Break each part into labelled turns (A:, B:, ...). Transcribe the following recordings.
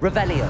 A: Revelio.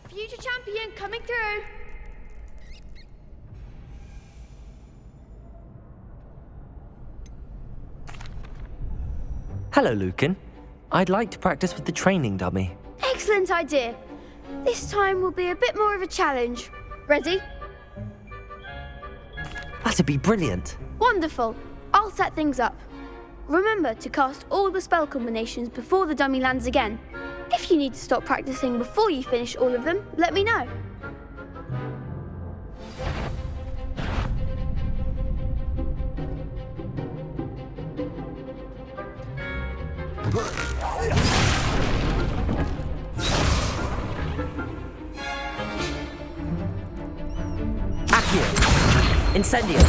B: Future champion coming through.
A: Hello, Lucan. I'd like to practice with the training dummy.
B: Excellent idea. This time will be a bit more of a challenge. Ready?
A: That'd be brilliant.
B: Wonderful. I'll set things up. Remember to cast all the spell combinations before the dummy lands again. If you need to stop practicing before you finish all of them, let me know.
A: Accio. Incendio.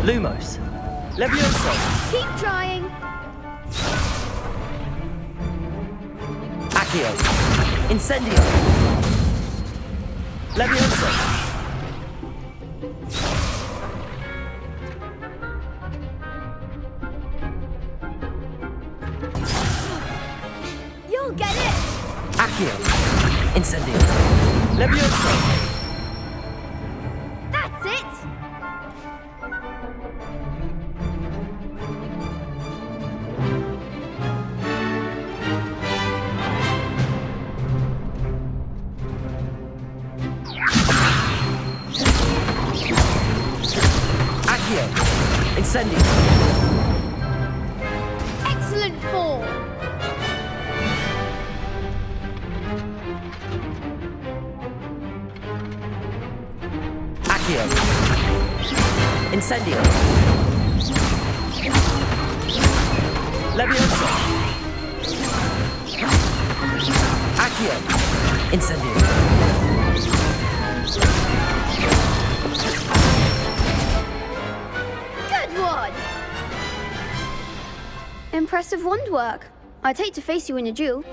A: Lumos. Levioso.
B: Keep trying.
A: Accio. Incendio. Levioso.
B: You'll get it.
A: Accio. Incendio. Levioso.
B: That's it.
A: Accio. Incendio.
B: Excellent form.
A: Accio. Incendio. Levioso. Accio. Incendio.
B: Good one. Impressive wand work. I'd hate to face you in a duel.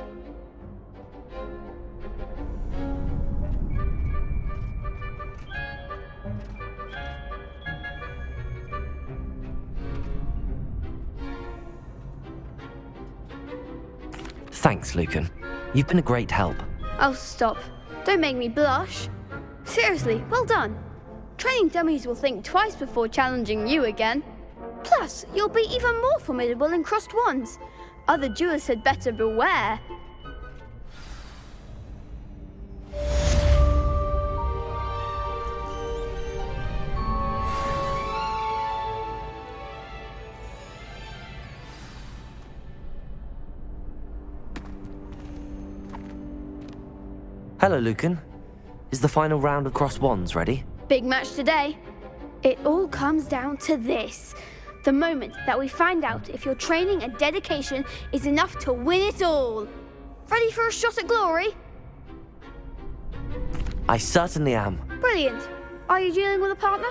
A: Thanks, Lucan. You've been a great help.
B: Oh, stop. Don't make me blush. Seriously, well done. Training dummies will think twice before challenging you again. Plus, you'll be even more formidable in crossed wands. Other duelists had better beware.
A: Hello, Lucan. Is the final round of crossed wands ready?
B: Big match today. It all comes down to this. The moment that we find out if your training and dedication is enough to win it all. Ready for a shot at glory?
A: I certainly am.
B: Brilliant. Are you dealing with a partner?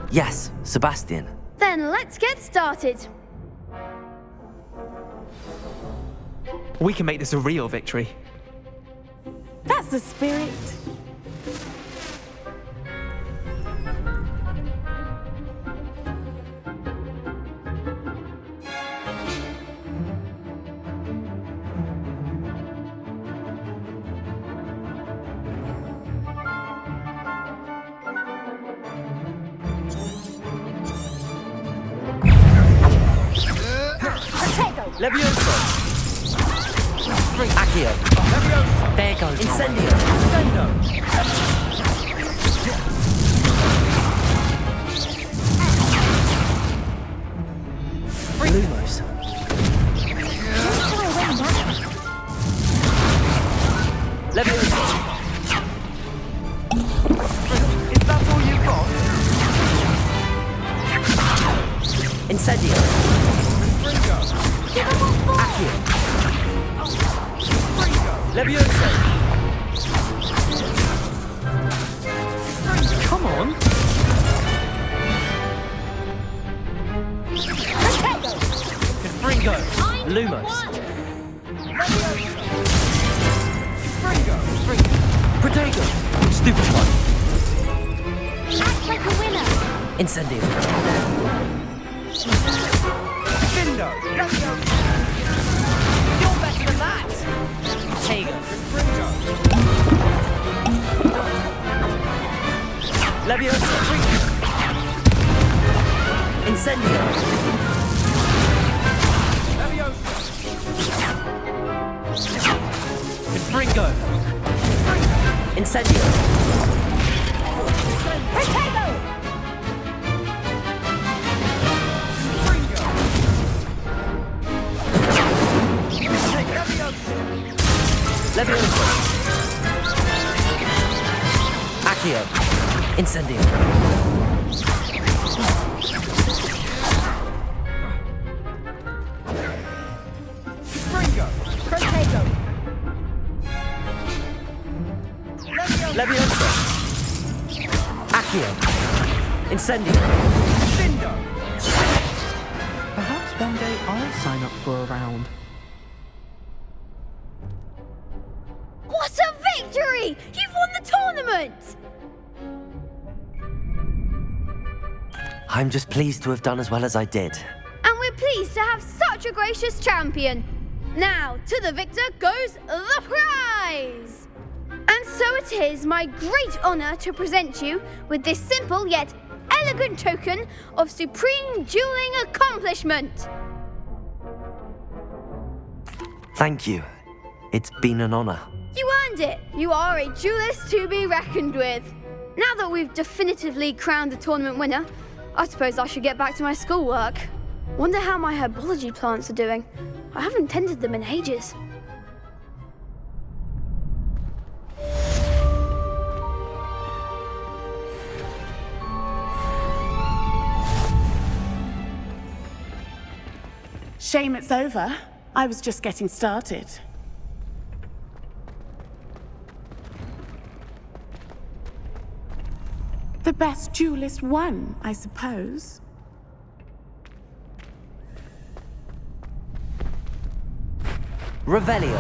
A: Yes, Sebastian.
B: Then let's get started.
C: We can make this a real victory.
D: That's the spirit.
C: Levioso!
A: Accio.
C: Levioso!
A: There goes.
C: Incendio! Incendio!
A: Lumos.
C: Levioso! Is that all you've got?
A: Incendio.
C: Fringo!
A: Accio.
C: Levioso! Come on!
A: Fringo. Lumos. Protego. Stupid one.
B: Act like a winner.
A: Incendio.
C: Findo! You're better than that!
A: Protego.
C: Levioso!
A: Incendio.
C: Levioso!
A: Fringo. Incendio.
B: Protego!
A: Levioso. Accio. Incendio.
B: Protego!
A: Levioso. Accio. Incendio.
C: Perhaps one day I'll sign up for a round.
B: What a victory! You've won the tournament!
A: I'm just pleased to have done as well as I did.
B: And we're pleased to have such a gracious champion. Now, to the victor goes the prize! And so it is my great honour to present you with this simple yet elegant token of supreme dueling accomplishment.
A: Thank you. It's been an honor.
B: You earned it. You are a duelist to be reckoned with. Now that we've definitively crowned the tournament winner, I suppose I should get back to my schoolwork. Wonder how my herbology plants are doing. I haven't tended them in ages.
D: Shame it's over. I was just getting started. The best duelist won, I suppose.
A: Revelio.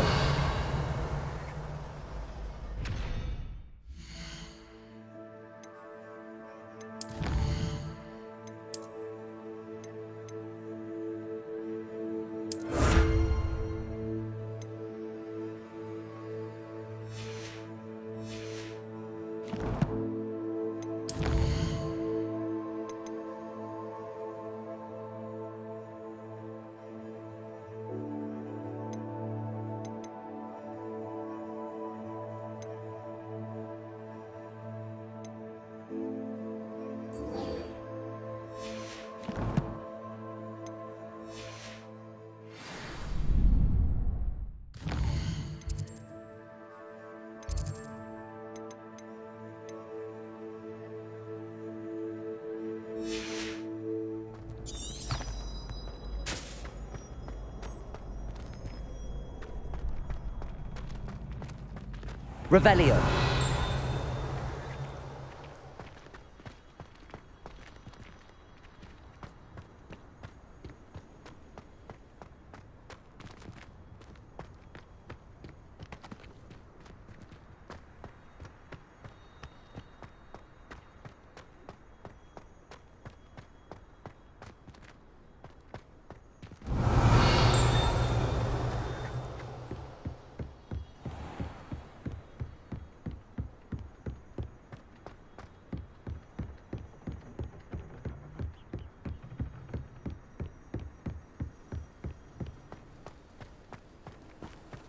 A: Revelio.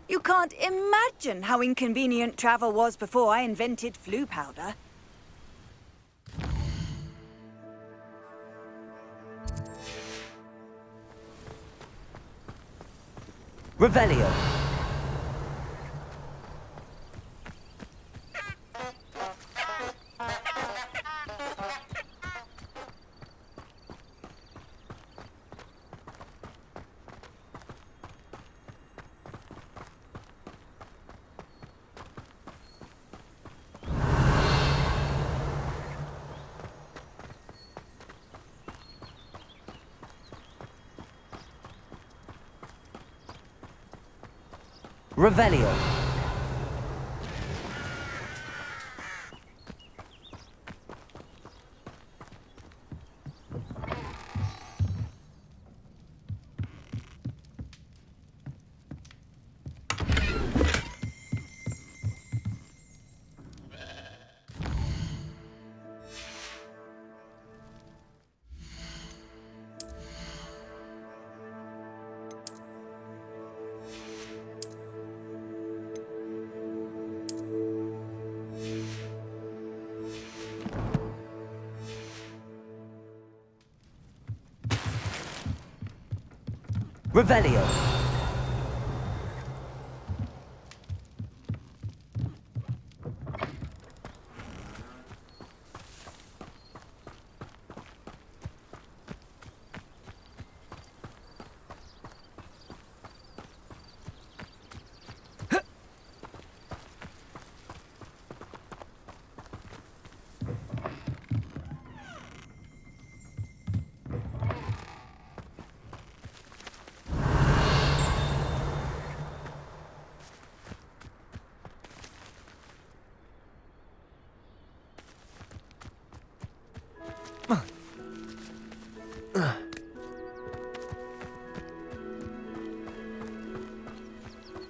E: You can't imagine how inconvenient travel was before I invented flu powder.
A: Revelio. Revelio. Revelio.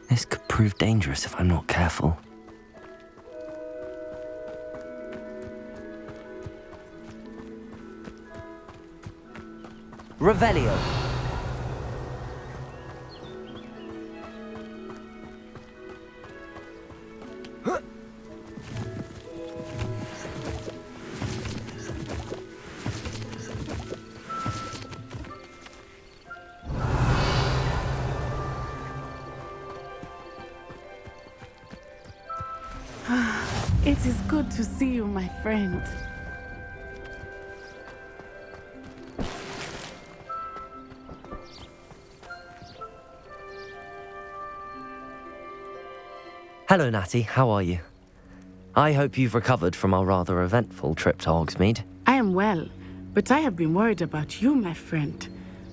A: This could prove dangerous if I'm not careful. Revelio.
D: It is good to see you, my friend.
A: Hello, Natty. How are you? I hope you've recovered from our rather eventful trip to Hogsmeade.
D: I am well, but I have been worried about you, my friend.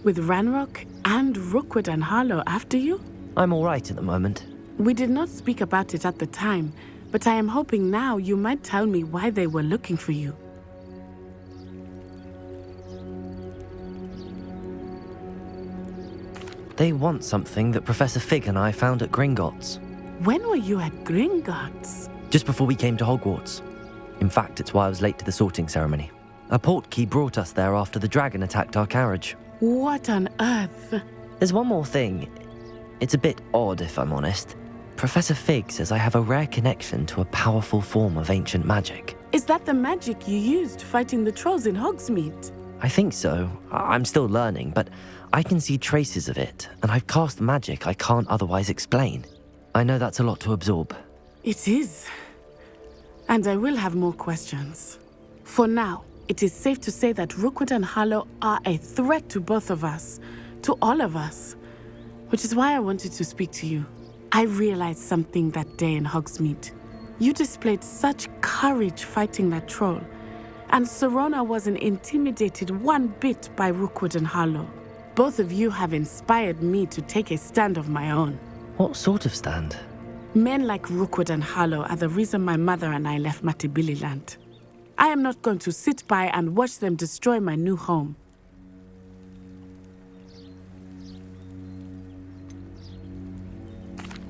D: With Ranrock and Rookwood and Harlow after you?
A: I'm all right at the moment.
D: We did not speak about it at the time, but I am hoping now you might tell me why they were looking for you.
A: They want something that Professor Fig and I found at Gringotts.
D: When were you at Gringotts?
A: Just before we came to Hogwarts. In fact, it's why I was late to the sorting ceremony. A portkey brought us there after the dragon attacked our carriage.
D: What on earth?
A: There's one more thing. It's a bit odd, if I'm honest. Professor Fig says I have a rare connection to a powerful form of ancient magic.
D: Is that the magic you used fighting the trolls in Hogsmeade?
A: I think so. I'm still learning, but I can see traces of it, and I've cast magic I can't otherwise explain. I know that's a lot to absorb.
D: It is. And I will have more questions. For now, it is safe to say that Rookwood and Harlow are a threat to both of us, to all of us, which is why I wanted to speak to you. I realized something that day in Hogsmeade. You displayed such courage fighting that troll, and Serona wasn't intimidated one bit by Rookwood and Harlow. Both of you have inspired me to take a stand of my own.
A: What sort of stand?
D: Men like Rookwood and Harlow are the reason my mother and I left Matibili land. I am not going to sit by and watch them destroy my new home.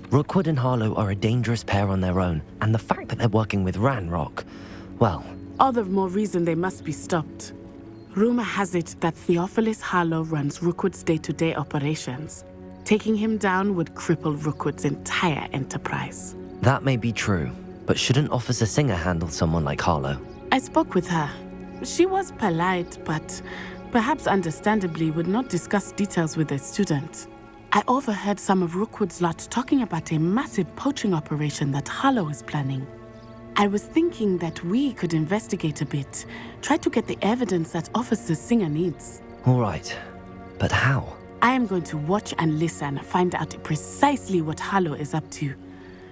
A: Rookwood and Harlow are a dangerous pair on their own, and the fact that they're working with Ranrock, well...
D: All the more reason they must be stopped. Rumor has it that Theophilus Harlow runs Rookwood's day-to-day operations. Taking him down would cripple Rookwood's entire enterprise.
A: That may be true, but shouldn't Officer Singer handle someone like Harlow?
D: I spoke with her. She was polite, but perhaps understandably would not discuss details with a student. I overheard some of Rookwood's lot talking about a massive poaching operation that Harlow is planning. I was thinking that we could investigate a bit, try to get the evidence that Officer Singer needs.
A: All right, but how?
D: I am going to watch and listen, find out precisely what Harlow is up to.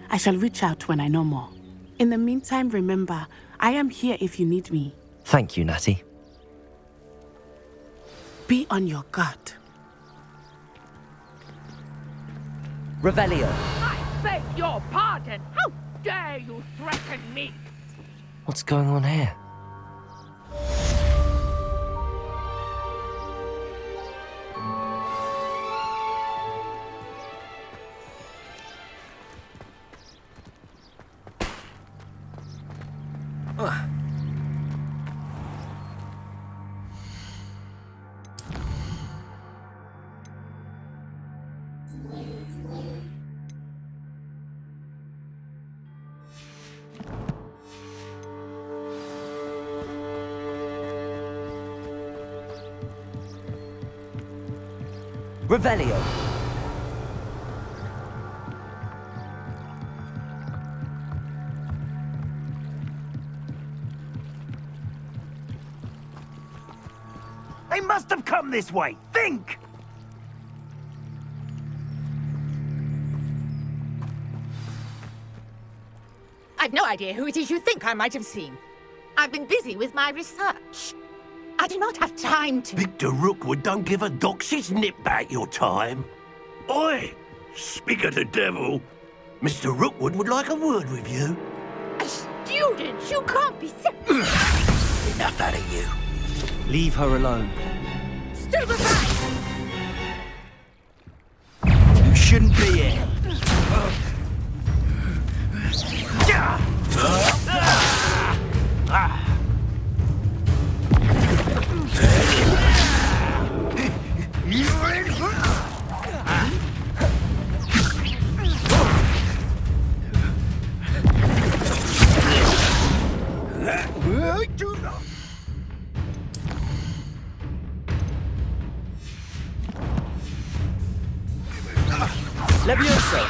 D: I shall reach out when I know more. In the meantime, remember, I am here if you need me.
A: Thank you, Natty.
D: Be on your guard.
A: Revelio!
F: I beg your pardon! How dare you threaten me?
A: What's going on here? Revelio!
G: They must have come this way. Think!
F: I've no idea who it is you think I might have seen. I've been busy with my research. I do not have time to...
G: Victor Rookwood don't give a doxy's nip back your time. Oi! Speak of the devil. Mr. Rookwood would like a word with you.
F: A student? You can't be sick.
G: Enough out of you.
A: Leave her alone.
F: Stupefy!
G: You shouldn't be here.
A: Levioso!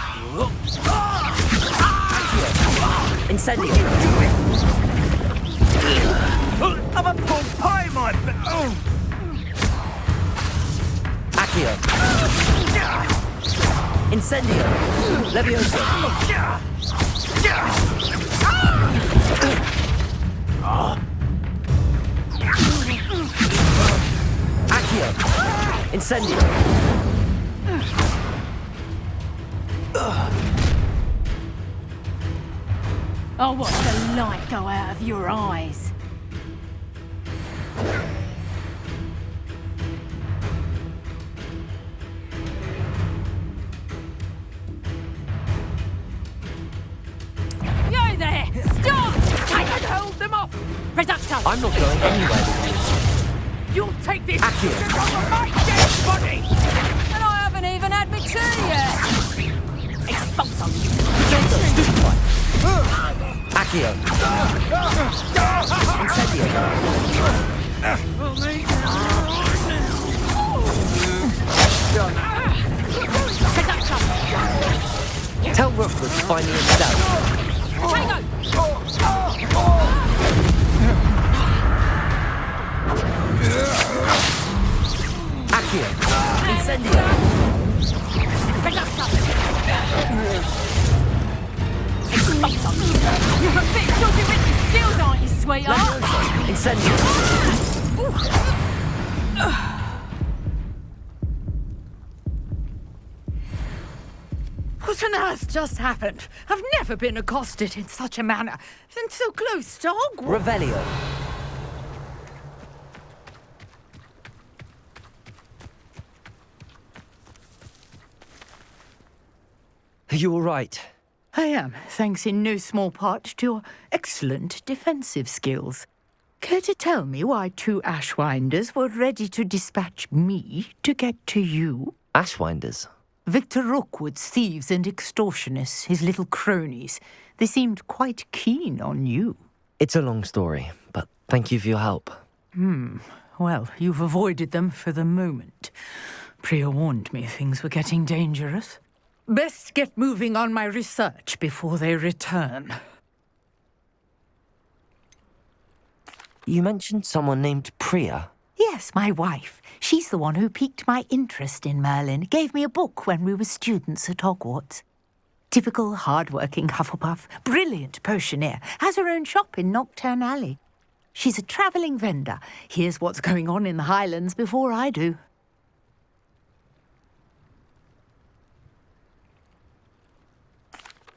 A: Incendio!
G: I'm a pork pie, my...
A: Accio! Incendio! Levioso! Accio! Incendio!
F: Oh, watch the light go out of your eyes. You there! Stop! I can hold them off! Reducto!
A: I'm not going anywhere.
F: You'll take this
A: Accio.
F: shit off of my dead body! And I haven't even had my tea yet! Expulso!
A: Accio! Incendio! Tell Rookwood to find me himself.
F: Tango!
A: Accio! Incendio!
F: Reducto! Expulso! What on earth just happened? I've never been accosted in such a manner, and so close to Hogwarts.
A: Revelio. Are you all right?
F: I am, thanks in no small part to your excellent defensive skills. Care to tell me why 2 Ashwinders were ready to dispatch me to get to you?
A: Ashwinders?
F: Victor Rookwood's thieves and extortionists, his little cronies. They seemed quite keen on you.
A: It's a long story, but thank you for your help.
F: Well, you've avoided them for the moment. Priya warned me things were getting dangerous. Best get moving on my research before they return.
A: You mentioned someone named Priya.
F: Yes, my wife. She's the one who piqued my interest in Merlin. Gave me a book when we were students at Hogwarts. Typical hard-working Hufflepuff, brilliant potioneer, has her own shop in Knockturn Alley. She's a travelling vendor. Hears what's going on in the Highlands before I do.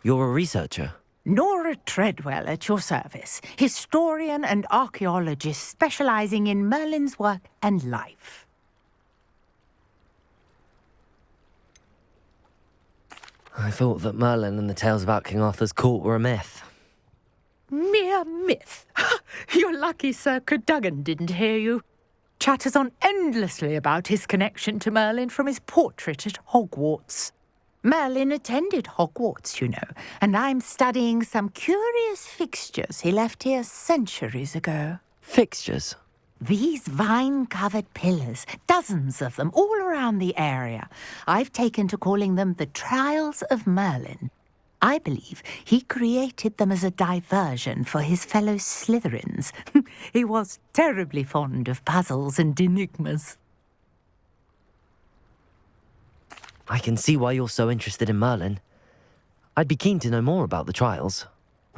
A: You're a researcher.
F: Nora Treadwell at your service, historian and archaeologist specialising in Merlin's work and life.
A: I thought that Merlin and the tales about King Arthur's court were a myth.
F: Mere myth. You're lucky Sir Cadogan didn't hear you. Chatters on endlessly about his connection to Merlin from his portrait at Hogwarts. Merlin attended Hogwarts, you know, and I'm studying some curious fixtures he left here centuries ago.
A: Fixtures?
F: These vine-covered pillars, dozens of them, all around the area. I've taken to calling them the Trials of Merlin. I believe he created them as a diversion for his fellow Slytherins. He was terribly fond of puzzles and enigmas.
A: I can see why you're so interested in Merlin. I'd be keen to know more about the trials.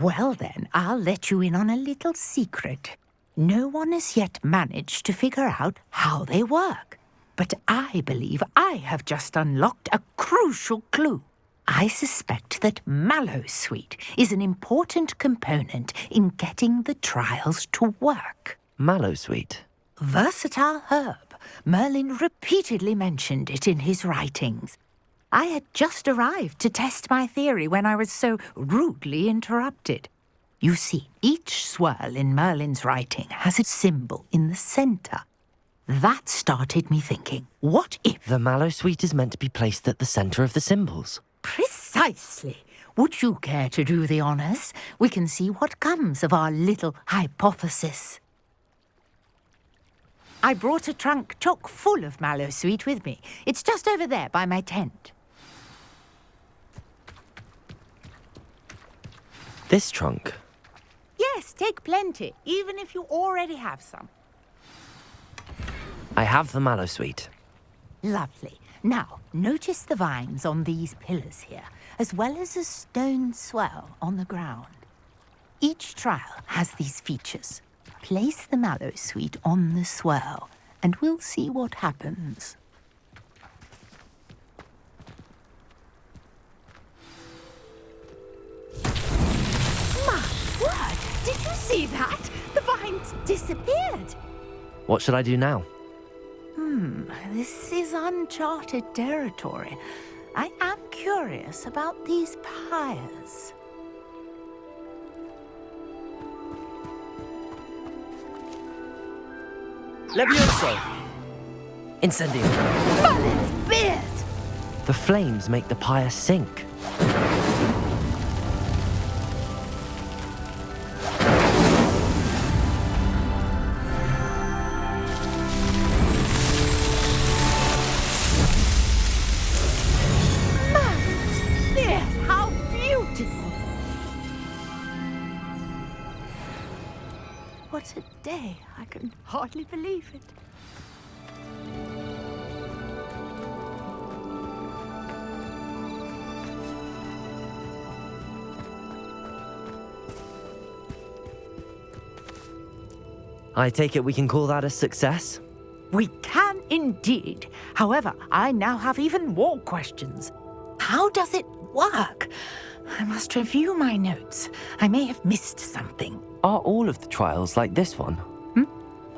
F: Well then, I'll let you in on a little secret. No one has yet managed to figure out how they work. But I believe I have just unlocked a crucial clue. I suspect that Mallowsweet is an important component in getting the trials to work.
A: Mallowsweet?
F: Versatile herb. Merlin repeatedly mentioned it in his writings. I had just arrived to test my theory when I was so rudely interrupted. You see, each swirl in Merlin's writing has a symbol in the centre. That started me thinking, what if...
A: The Mallowsweet is meant to be placed at the centre of the symbols.
F: Precisely. Would you care to do the honours? We can see what comes of our little hypothesis. I brought a trunk chock full of Mallowsweet with me. It's just over there by my tent.
A: This trunk?
F: Yes, take plenty, even if you already have some.
A: I have the Mallowsweet.
F: Lovely. Now, notice the vines on these pillars here, as well as a stone swell on the ground. Each trial has these features. Place the Mallowsweet on the swirl, and we'll see what happens. My word! Did you see that? The vines disappeared.
A: What should I do now?
F: This is uncharted territory. I am curious about these pyres.
A: Levioso! Incendio!
F: Merlin's beard!
A: The flames make the pyre sink.
F: Merlin's beard! How beautiful! What a day! I can hardly believe it.
A: I take it we can call that a success?
F: We can indeed. However, I now have even more questions. How does it work? I must review my notes. I may have missed something.
A: Are all of the trials like this one?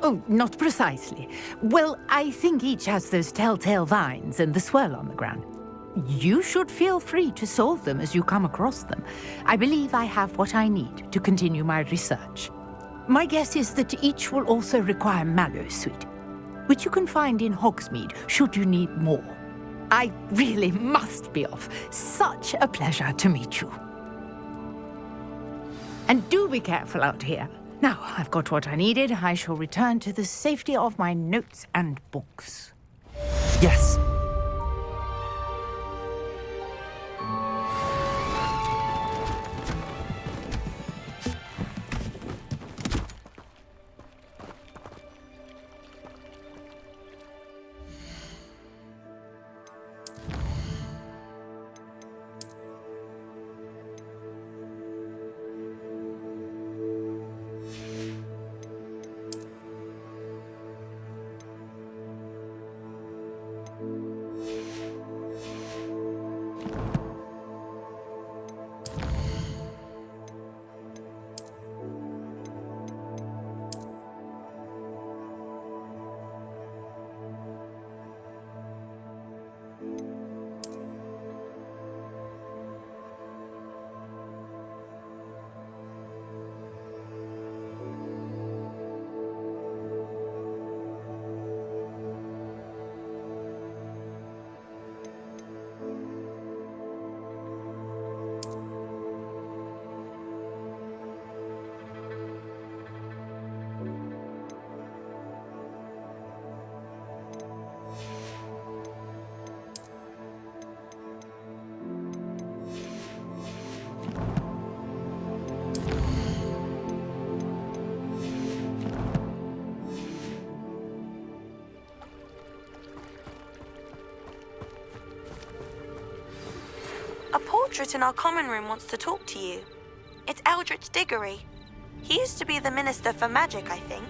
F: Oh, not precisely. Well, I think each has those telltale vines and the swirl on the ground. You should feel free to solve them as you come across them. I believe I have what I need to continue my research. My guess is that each will also require mallow sweet, which you can find in Hogsmeade should you need more. I really must be off. Such a pleasure to meet you. And do be careful out here. Now, I've got what I needed. I shall return to the safety of my notes and books.
A: Yes.
H: A portrait in our common room wants to talk to you. It's Eldritch Diggory. He used to be the Minister for Magic, I think.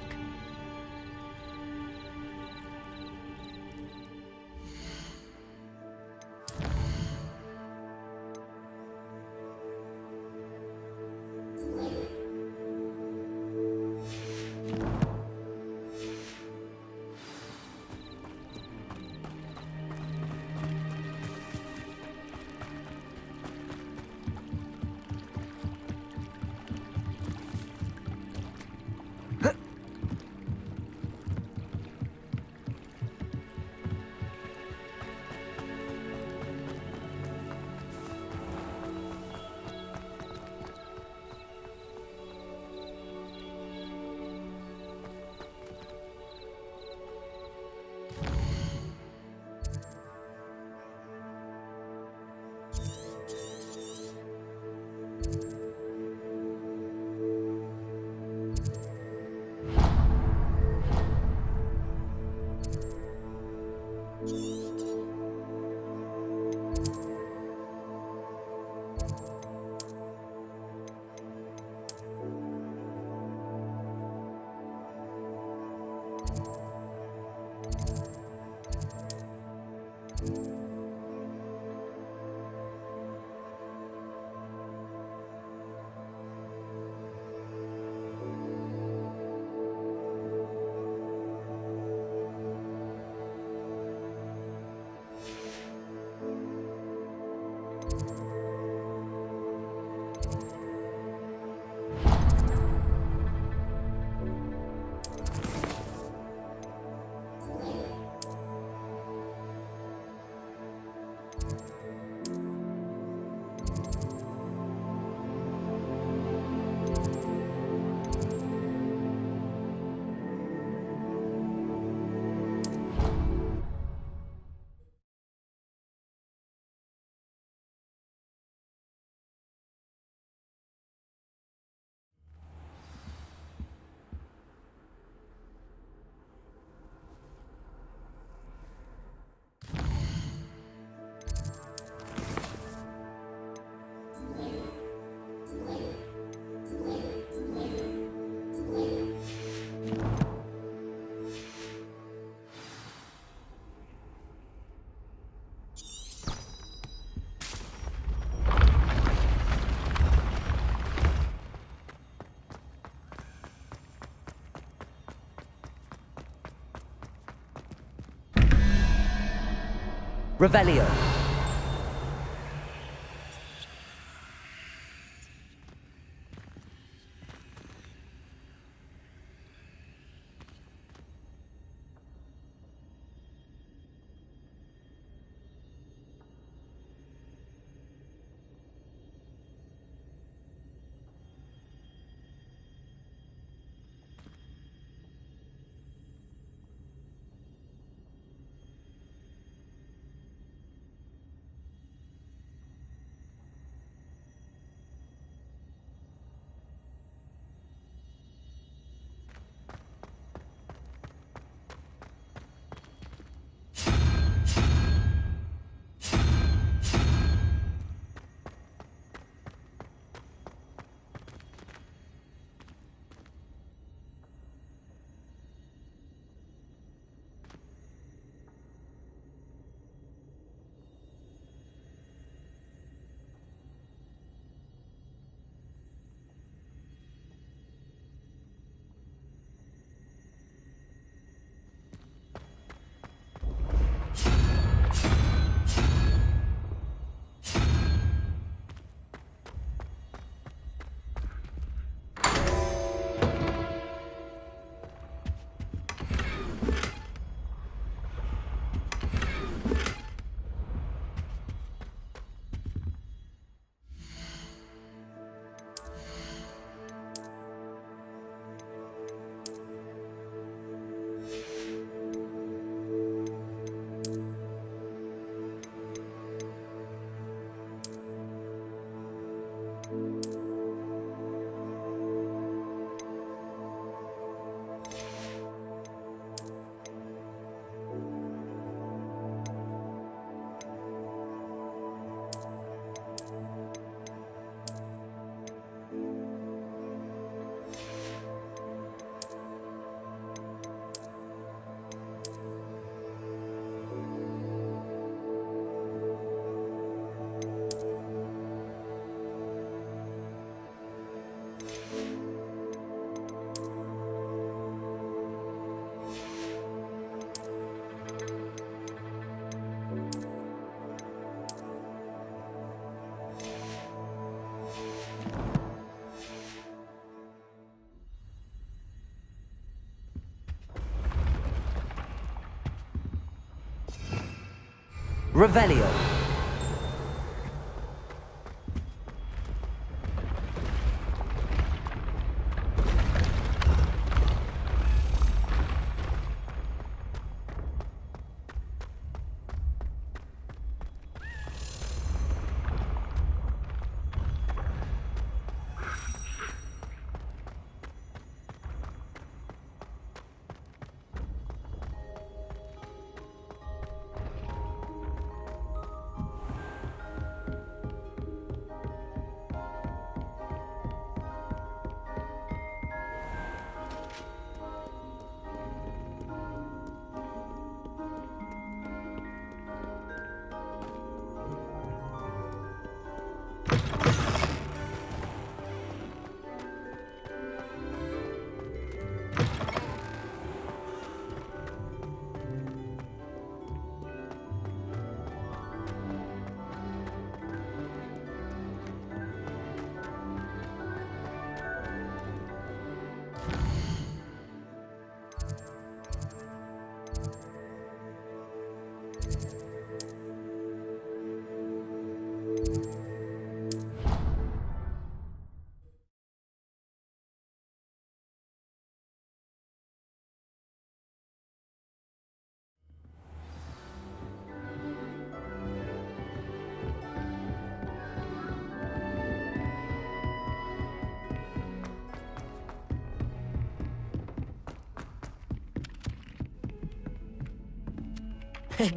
A: Revelio. Revelio.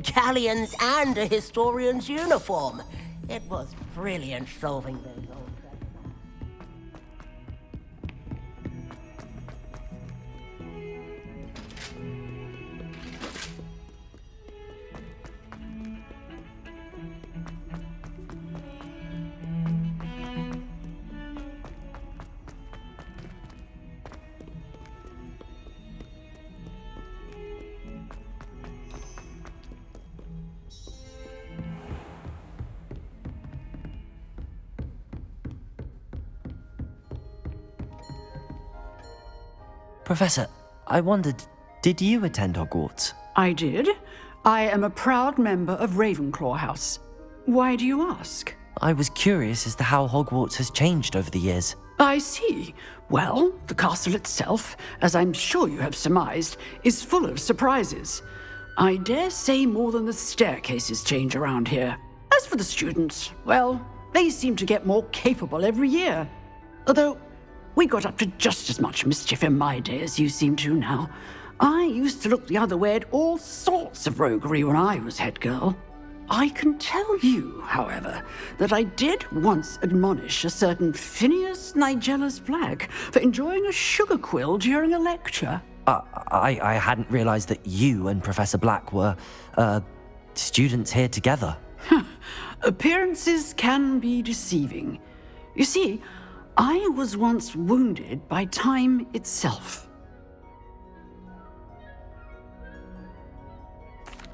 I: Galleons and a historian's uniform. It was brilliant solving those old tracks.
A: Professor, I wondered, did you attend Hogwarts?
J: I did. I am a proud member of Ravenclaw House. Why do you ask?
A: I was curious as to how Hogwarts has changed over the years.
J: I see. Well, the castle itself, as I'm sure you have surmised, is full of surprises. I dare say more than the staircases change around here. As for the students, well, they seem to get more capable every year. Although, we got up to just as much mischief in my day as you seem to now. I used to look the other way at all sorts of roguery when I was head girl. I can tell you, however, that I did once admonish a certain Phineas Nigella's Black for enjoying a sugar quill during a lecture.
A: I hadn't realized that you and Professor Black were, students here together.
J: Appearances can be deceiving. You see, I was once wounded by time itself.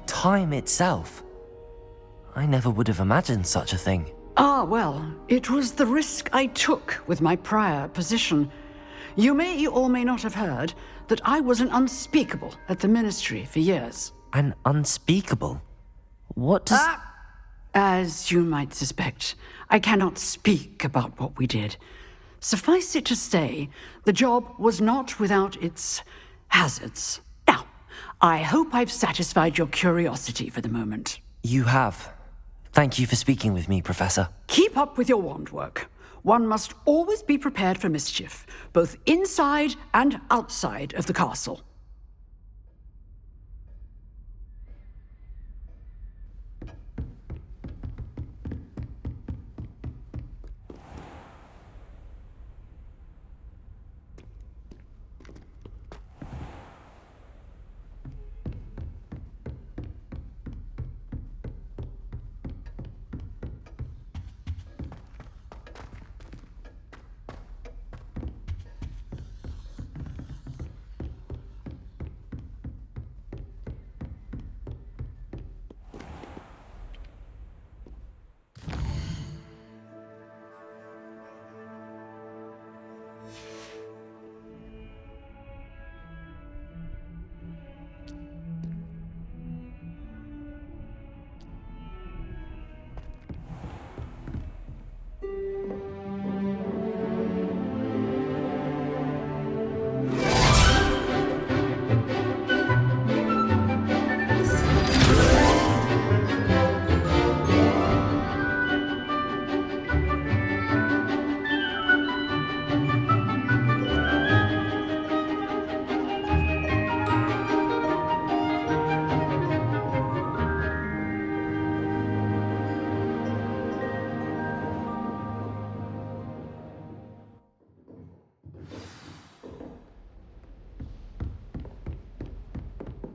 A: Time itself? I never would have imagined such a thing.
J: Ah, well, it was the risk I took with my prior position. You may or may not have heard that I was an unspeakable at the Ministry for years.
A: An unspeakable? What does...
J: As you might suspect, I cannot speak about what we did. Suffice it to say, the job was not without its hazards. Now, I hope I've satisfied your curiosity for the moment.
A: You have. Thank you for speaking with me, Professor.
J: Keep up with your wand work. One must always be prepared for mischief, both inside and outside of the castle.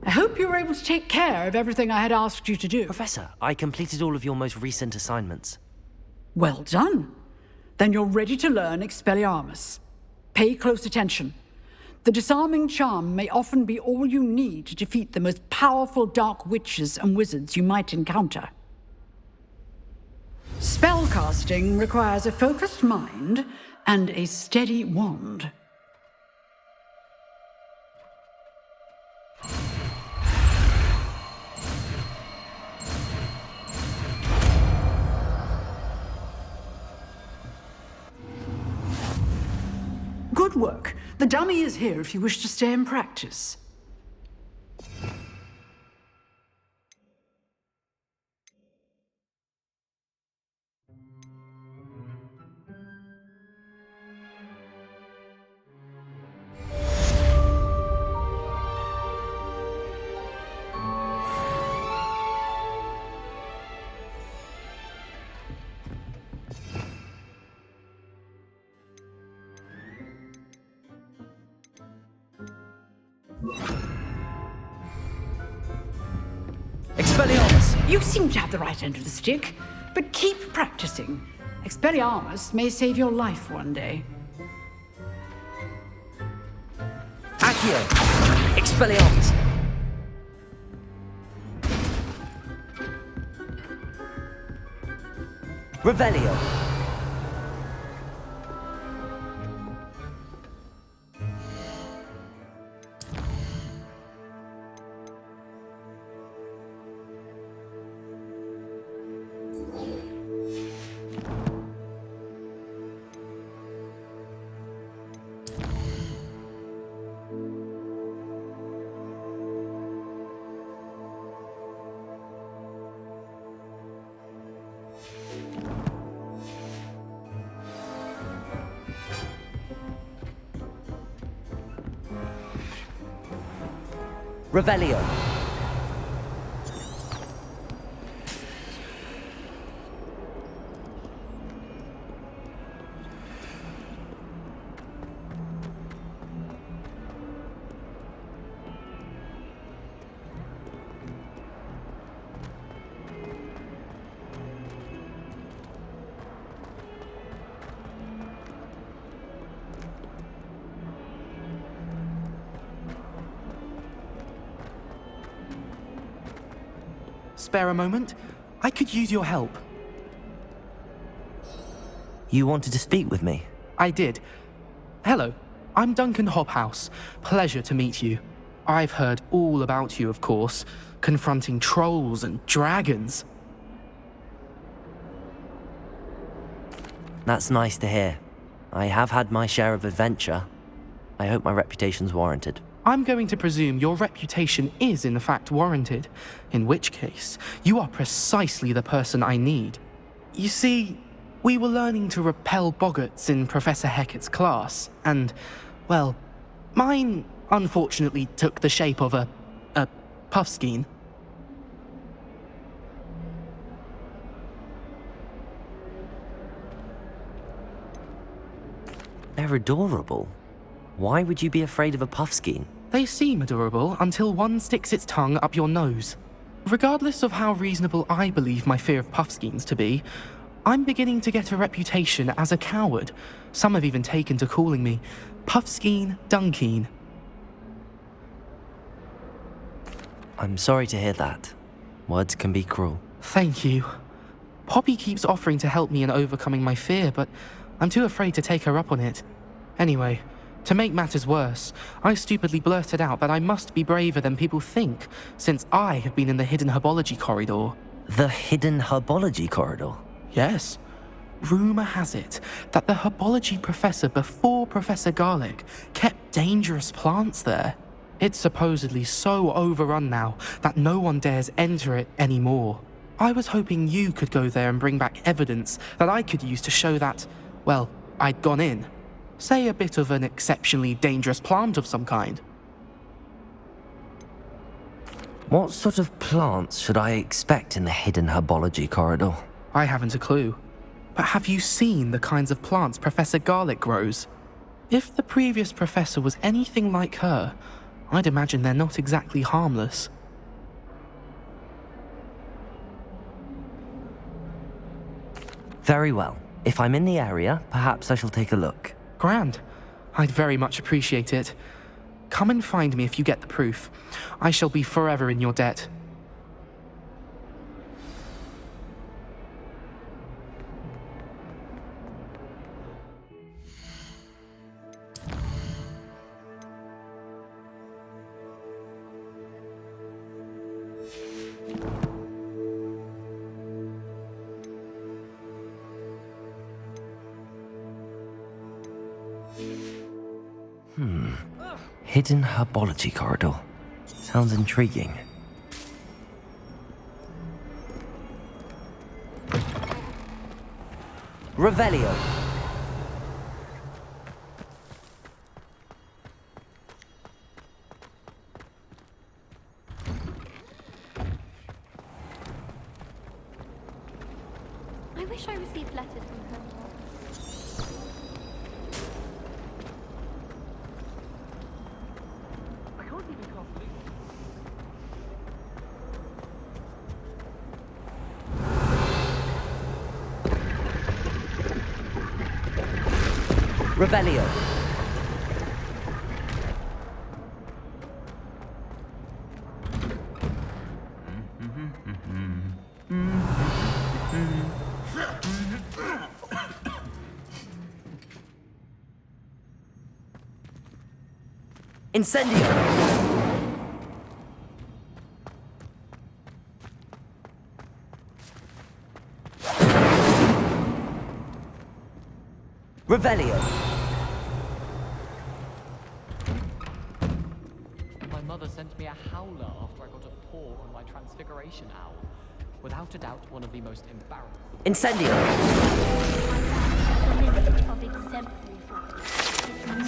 J: I hope you were able to take care of everything I had asked you to do.
A: Professor, I completed all of your most recent assignments.
J: Well done. Then you're ready to learn Expelliarmus. Pay close attention. The disarming charm may often be all you need to defeat the most powerful dark witches and wizards you might encounter. Spellcasting requires a focused mind and a steady wand. Good work. The dummy is here if you wish to stay and practice.
A: Expelliarmus!
J: You seem to have the right end of the stick, but keep practicing. Expelliarmus may save your life one day.
A: Accio! Expelliarmus! Revelio! Revelio.
C: Spare a moment? I could use your help.
A: You wanted to speak with me?
C: I did. Hello, I'm Duncan Hobhouse. Pleasure to meet you. I've heard all about you, of course, confronting trolls and dragons.
A: That's nice to hear. I have had my share of adventure. I hope my reputation's warranted.
C: I'm going to presume your reputation is in fact warranted, in which case, you are precisely the person I need. You see, we were learning to repel boggarts in Professor Hecat's class, and, well, mine unfortunately took the shape of a puffskein.
A: They're adorable. Why would you be afraid of a puffskein?
C: They seem adorable until one sticks its tongue up your nose. Regardless of how reasonable I believe my fear of puffskeins to be, I'm beginning to get a reputation as a coward. Some have even taken to calling me Puffskein Dunkeen.
A: I'm sorry to hear that. Words can be cruel.
C: Thank you. Poppy keeps offering to help me in overcoming my fear, but I'm too afraid to take her up on it. Anyway, to make matters worse, I stupidly blurted out that I must be braver than people think, since I have been in the hidden herbology corridor.
A: The hidden herbology corridor?
C: Yes. Rumour has it that the herbology professor before Professor Garlic kept dangerous plants there. It's supposedly so overrun now that no one dares enter it anymore. I was hoping you could go there and bring back evidence that I could use to show that, well, I'd gone in. Say a bit of an exceptionally dangerous plant of some kind.
A: What sort of plants should I expect in the hidden herbology corridor?
C: I haven't a clue. But have you seen the kinds of plants Professor Garlic grows? If the previous professor was anything like her, I'd imagine they're not exactly harmless.
A: Very well. If I'm in the area, perhaps I shall take a look.
C: Grand. I'd very much appreciate it. Come and find me if you get the proof. I shall be forever in your debt.
A: Hidden herbology corridor. Sounds intriguing. Revelio.
B: I wish I received letters from her.
A: Revelio. Incendio. Revelio.
K: My mother sent me a howler after I got a paw on my transfiguration owl. Without a doubt, one of the most embarrassing.
A: Incendio.
B: Of exemplary flattery. It's no one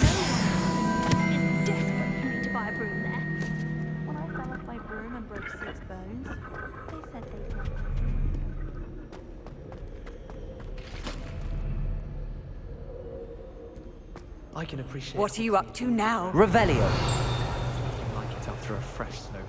B: is desperate for me to buy a broom there. When I
H: bones. They said they'd not.
K: I can appreciate.
E: What are you up to now?
A: Revelio.
K: Nothing like it after a fresh snowfall.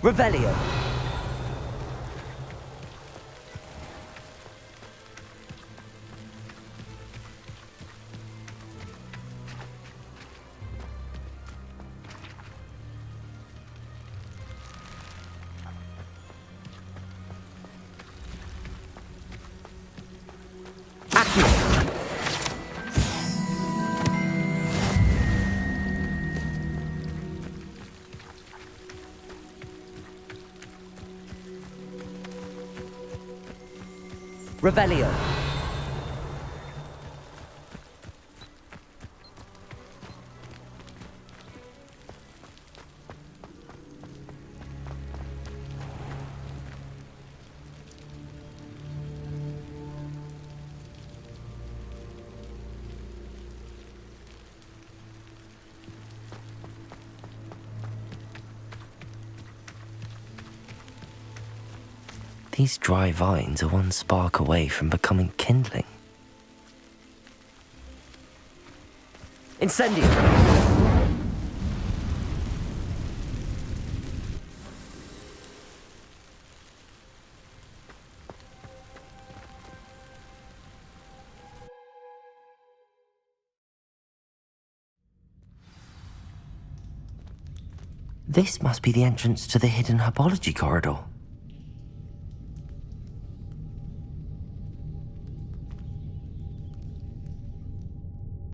A: Revelio. Revelio. These dry vines are one spark away from becoming kindling. Incendio! This must be the entrance to the hidden herbology corridor.